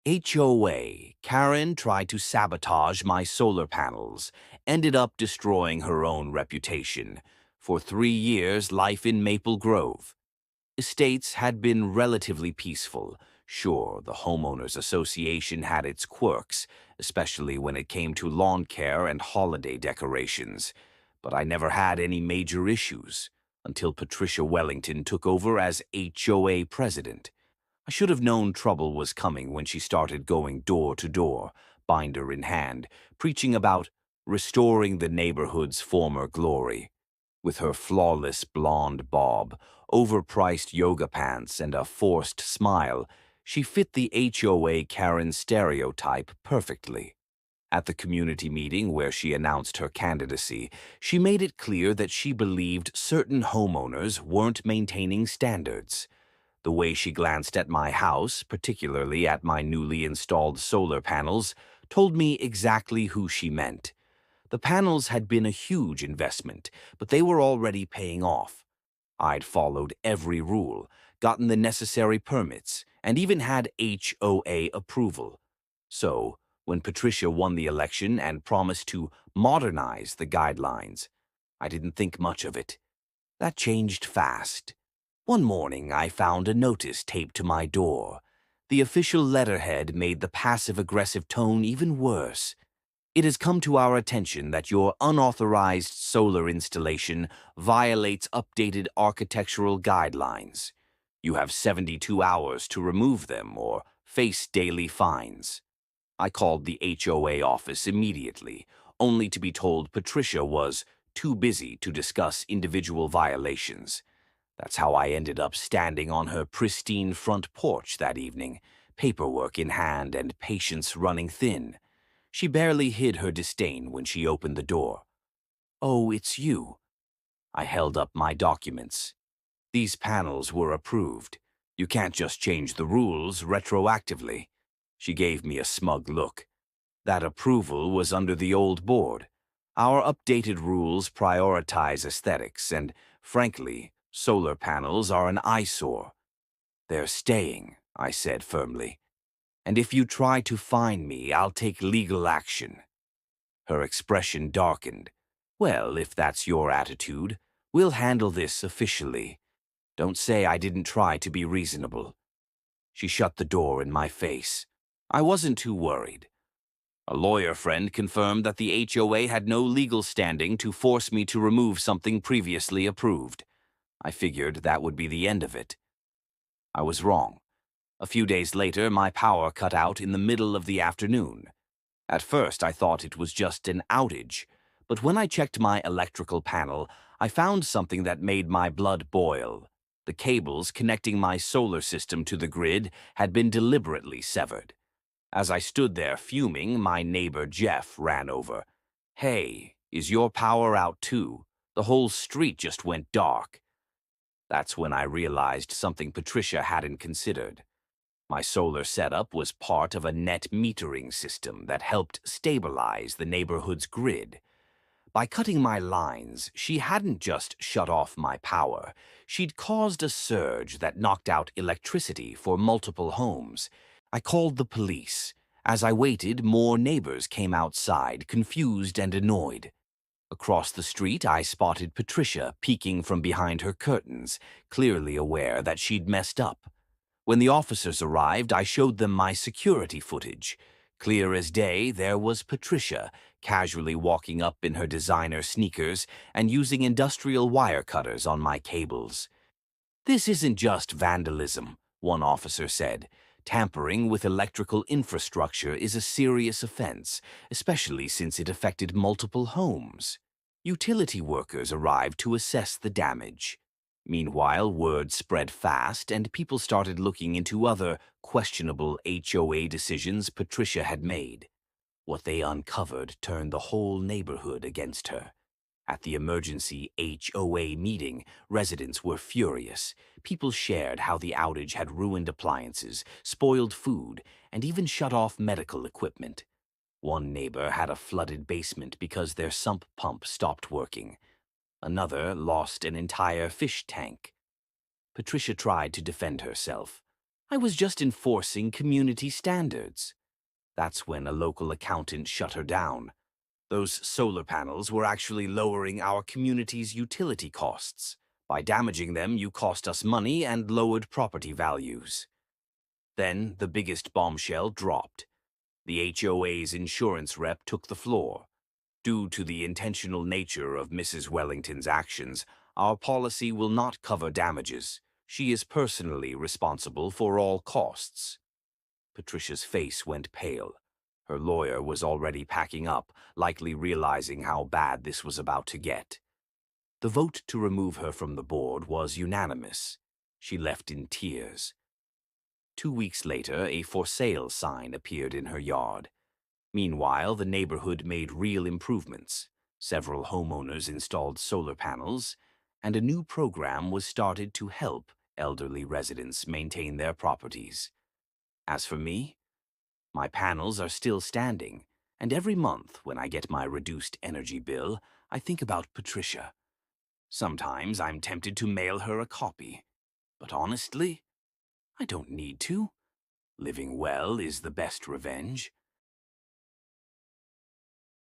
HOA Karen tried to sabotage my solar panels, ended up destroying her own reputation. For 3 years, life in Maple Grove. Estates had been relatively peaceful. Sure, the Homeowners Association had its quirks, especially when it came to lawn care and holiday decorations. But I never had any major issues until Patricia Wellington took over as HOA president. I should have known trouble was coming when she started going door to door, binder in hand, preaching about restoring the neighborhood's former glory. With her flawless blonde bob, overpriced yoga pants, and a forced smile, she fit the HOA Karen stereotype perfectly. At the community meeting where she announced her candidacy, she made it clear that she believed certain homeowners weren't maintaining standards. The way she glanced at my house, particularly at my newly installed solar panels, told me exactly who she meant. The panels had been a huge investment, but they were already paying off. I'd followed every rule, gotten the necessary permits, and even had HOA approval. So, when Patricia won the election and promised to modernize the guidelines, I didn't think much of it. That changed fast. One morning, I found a notice taped to my door. The official letterhead made the passive-aggressive tone even worse. It has come to our attention that your unauthorized solar installation violates updated architectural guidelines. You have 72 hours to remove them or face daily fines. I called the HOA office immediately, only to be told Patricia was too busy to discuss individual violations. That's how I ended up standing on her pristine front porch that evening, paperwork in hand and patience running thin. She barely hid her disdain when she opened the door. "Oh, it's you." I held up my documents. "These panels were approved. You can't just change the rules retroactively." She gave me a smug look. That approval was under the old board. Our updated rules prioritize aesthetics, and, frankly, solar panels are an eyesore. "They're staying," I said firmly. "And if you try to fine me, I'll take legal action." Her expression darkened. "Well, if that's your attitude, we'll handle this officially. Don't say I didn't try to be reasonable." She shut the door in my face. I wasn't too worried. A lawyer friend confirmed that the HOA had no legal standing to force me to remove something previously approved. I figured that would be the end of it. I was wrong. A few days later, my power cut out in the middle of the afternoon. At first, I thought it was just an outage, but when I checked my electrical panel, I found something that made my blood boil. The cables connecting my solar system to the grid had been deliberately severed. As I stood there fuming, my neighbor Jeff ran over. "Hey, is your power out too? The whole street just went dark." That's when I realized something Patricia hadn't considered. My solar setup was part of a net metering system that helped stabilize the neighborhood's grid. By cutting my lines, she hadn't just shut off my power. She'd caused a surge that knocked out electricity for multiple homes. I called the police. As I waited, more neighbors came outside, confused and annoyed. Across the street, I spotted Patricia peeking from behind her curtains, clearly aware that she'd messed up. When the officers arrived, I showed them my security footage. Clear as day, there was Patricia, casually walking up in her designer sneakers and using industrial wire cutters on my cables. "This isn't just vandalism," one officer said. "Tampering with electrical infrastructure is a serious offense, especially since it affected multiple homes." Utility workers arrived to assess the damage. Meanwhile, word spread fast, and people started looking into other questionable HOA decisions Patricia had made. What they uncovered turned the whole neighborhood against her. At the emergency HOA meeting, residents were furious. People shared how the outage had ruined appliances, spoiled food, and even shut off medical equipment. One neighbor had a flooded basement because their sump pump stopped working. Another lost an entire fish tank. Patricia tried to defend herself. I was just enforcing community standards. That's when a local accountant shut her down. Those solar panels were actually lowering our community's utility costs. By damaging them, you cost us money and lowered property values. Then the biggest bombshell dropped. The HOA's insurance rep took the floor. Due to the intentional nature of Mrs. Wellington's actions, our policy will not cover damages. She is personally responsible for all costs. Patricia's face went pale. Her lawyer was already packing up, likely realizing how bad this was about to get. The vote to remove her from the board was unanimous. She left in tears. 2 weeks later, a for sale sign appeared in her yard. Meanwhile, the neighborhood made real improvements. Several homeowners installed solar panels, and a new program was started to help elderly residents maintain their properties. As for me, my panels are still standing, and every month when I get my reduced energy bill, I think about Patricia. Sometimes I'm tempted to mail her a copy, but honestly, I don't need to. Living well is the best revenge.